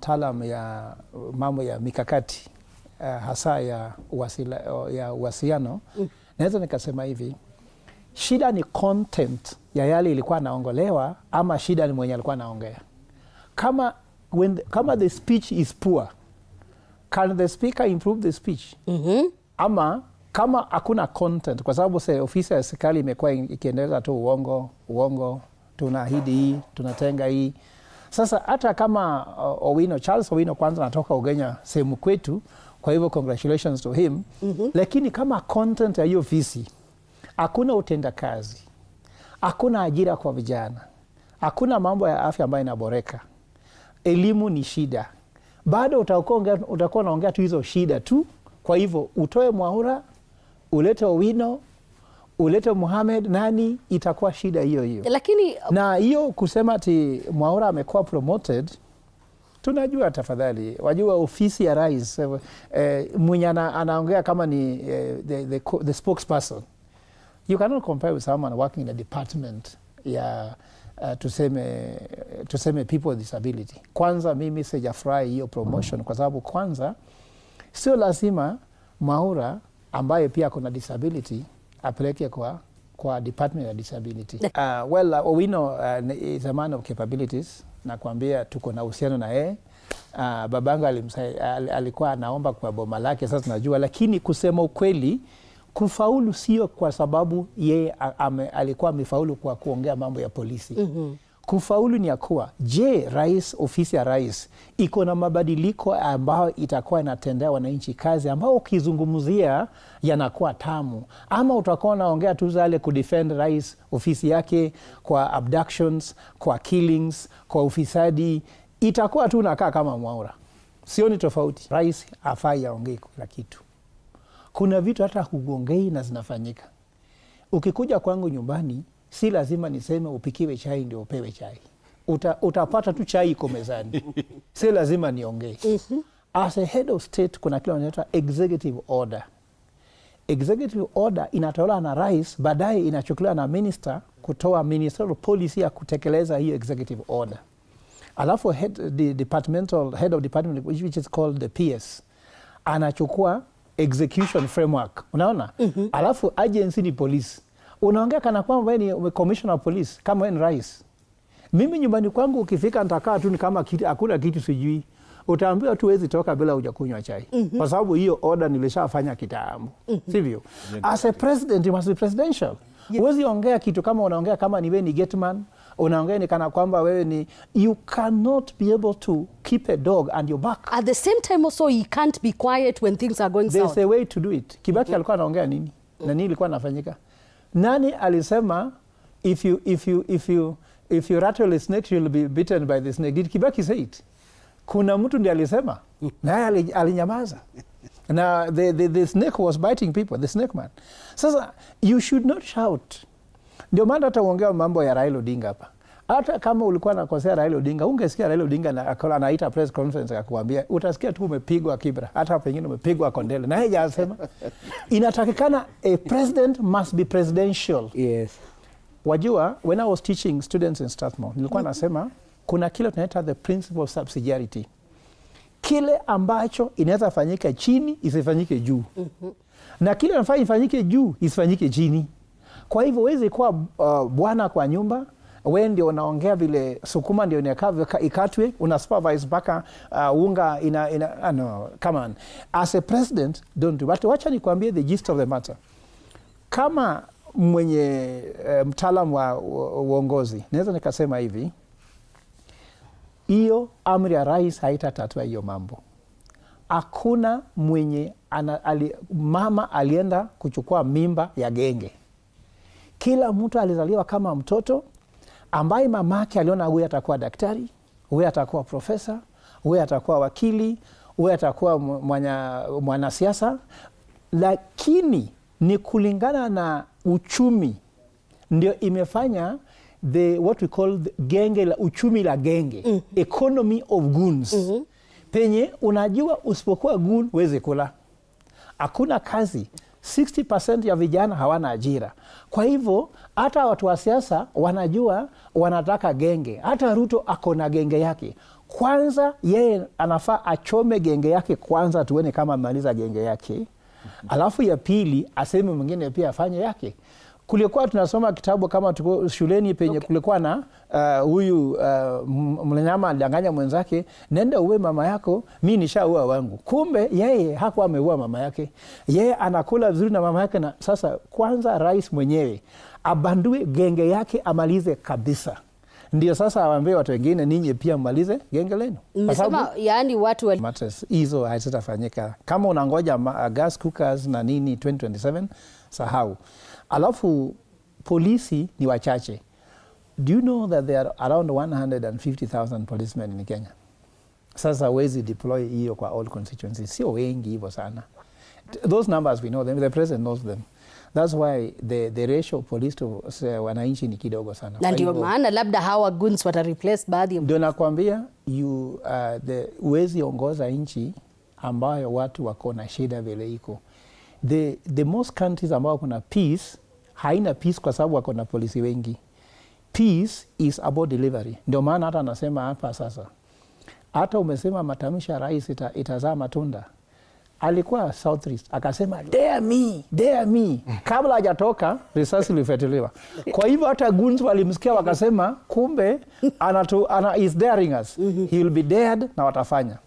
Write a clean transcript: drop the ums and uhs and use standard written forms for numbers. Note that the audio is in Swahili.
mtaalam ya mambo ya mikakati hasa ya uwasiliano, naweza nikasema hivi, shida ni content ya yale ilikuwa naongolewa ama shida ni mwenye alikuwa naongea. Kama the speech is poor, can the speaker improve the speech? Ama kama hakuna content, kwa sababu ofisi ya serikali imekuwa ikiendeleza tu uongo, tunaahidi hii, tunatenga hii. Sasa hata kama Charles Owino kwanza natoka Ugenya sehemu kwetu, kwa hivyo congratulations to him. Lakini kama content ya hiyo ofisi, hakuna utenda kazi, hakuna ajira kwa vijana, hakuna mambo ya afya ambayo inaboreka, elimu ni shida, bado utakuwa unaongea tu hizo shida tu. Kwa hivyo utoe Mwaura, ulete Owino, ulete Mohamed, nani, itakuwa shida hiyo. Lakini na hiyo kusema ati Mwaura amekuwa promoted, tunajua tafadhali, wajua ofisi ya rais mwenye anaongea kama ni the spokesperson. You cannot compare with someone working in a department ya tuseme people with disability. Kwanza mimi sijafurahi hiyo promotion, kwa sababu kwanza sio lazima Mwaura ambaye pia kuna disability apeleke kwa department ya disability. Owino is a man of capabilities, na kuambia tuko na uhusiano na yeye. Babangu alikuwa anaomba kwa boma lake, sasa tunajua. Lakini kusema ukweli, kufaulu sio kwa sababu yeye alikuwa amefaulu kwa kuongea mambo ya polisi. Kufaulu ni ya kuwa, je, ofisi ya rais iko na mabadiliko ambayo itakuwa inatendea wananchi kazi ambao ukizungumzia yanakuwa tamu, ama utakuwa unaongea tu zale kudefend rais ofisi yake kwa abductions, kwa killings, kwa ufisadi, itakuwa tu unakaa kama Mwaura. Sioni tofauti. Rais hafai aongee kila kitu. Kuna vitu hata hugongei na zinafanyika. Ukikuja kwangu nyumbani, si lazima niseme upikiwe chai ndio upewe chai. Utapata tu chai iko mezani. Si lazima niongee. As a head of state, kuna kile wanaita executive order. Executive order inatolewa na rais, baadaye inachukuliwa na minister kutoa ministerial policy ya kutekeleza hiyo executive order. Alafu head of department, which is called the PS, anachukua execution framework. Unaona? Alafu agency ni police. Unaongea kana kwamba wewe ni commissioner of police, kama wewe ni rais. Mimi nyumbani kwangu ukifika nitakaa tu ni kama hakuna kitu sijui. Utaambiwa tu wezi toka bila hujakunywa chai. Kwa sababu hiyo order nilishafanya kitambo. Sivyo? As a president, you must be presidential. Huwezi ongea kitu kama unaongea kama ni wewe ni gateman, unaongea ni kana kwamba wewe ni, you cannot be able to keep a dog and your back. At the same time also, you can't be quiet when things are going south. There's a way to do it. Kibaki alikuwa anaongea nini? Na nini ilikuwa inafanyika? Nani alisema if you rattle a snake you'll be bitten by the snake? Did Kibaki say it? Kuna mtu ndiye alisema, naye alinyamaza. Na the snake was biting people, the snake man. Sasa you should not shout. Ndio maana hata uongea mambo ya Raila Odinga hapa. Hata kama ulikuwa unakosea Raila Odinga, ungesikia Raila Odinga anaita press conference akakwambia, utasikia tu umepigwa kibra, hata pengine umepigwa kondele. Na yeye anasema inatakikana a president must be presidential. Yes. Wajua, when I was teaching students in Strathmore, nilikuwa nasema kuna kile tunaita the principle of subsidiarity. Kile ambacho inaweza fanyika chini isifanyike juu. Na kile inafaa ifanyike juu isifanyike chini. Kwa hivyo huwezi kuwa bwana kwa nyumba, wewe ndio unaongea vile sukuma ndio ikatwe, una supervise mpaka unga no, come on. As a president, don't do. But wacha nikwambie the gist of the matter. Kama mwenye mtaalamu wa uongozi, naweza nikasema hivi, hiyo amri ya rais haitatatua hiyo mambo. Hakuna mwenye mama alienda kuchukua mimba ya genge. Kila mtu alizaliwa kama mtoto ambaye mamake aliona huyu atakuwa daktari, huyu atakuwa profesa, huyu atakuwa wakili, huyu atakuwa mwanasiasa. Lakini ni kulingana na uchumi ndio imefanya what we call the genge la uchumi la genge, economy of goons. Penye unajua usipokuwa goon huwezi kula. Hakuna kazi. 60% ya vijana hawana ajira. Kwa hivyo hata watu wa siasa wanajua wanataka genge. Hata Ruto ako na genge yake. Kwanza yeye anafaa achome genge yake kwanza, tuone kama amaliza genge yake. Alafu ya pili aseme mwingine pia afanye yake. Kulikuwa tunasoma kitabu kama tuko shuleni penye kulikuwa na huyu mnyama alidanganya mwenzake, nenda uwe mama yako, mimi nishaua wangu. Kumbe yeye hakuwa ameua mama yake. Yeye anakula vizuri na mama yake. Na sasa kwanza rais mwenyewe abandue genge yake, amalize kabisa. Ndio sasa awaambie watu wengine, ninyi pia mmalize genge lenu. Nimesema yani watu hizo hazitafanyika. Kama unangoja gas cookers na nini 2027, sahau. Alafu polisi ni wachache. Do you know that there are around 150,000 policemen in Kenya? Sasa wezi deploy hiyo kwa all constituencies. Sio wengi hivyo sana. Those numbers we know them, the president knows them. That's why the ratio of police to wananchi ni kidogo sana. Na ndio maana labda hawa goons wata replace baadhi. Ndio nakwambia uwezi ongoza nchi ambayo watu wako na shida vile iko. The most countries ambao kuna peace, haina peace kwa sababu wako na polisi wengi. Peace is about delivery. Ndio maana hata anasema hapa sasa, hata umesema matamshi ya rais itazaa matunda. Alikuwa Southeast akasema dare me. Kabla hajatoka risasi ilifetiliwa. Kwa hivyo hata goons walimsikia wakasema kumbe is daring us. He will be dared na watafanya.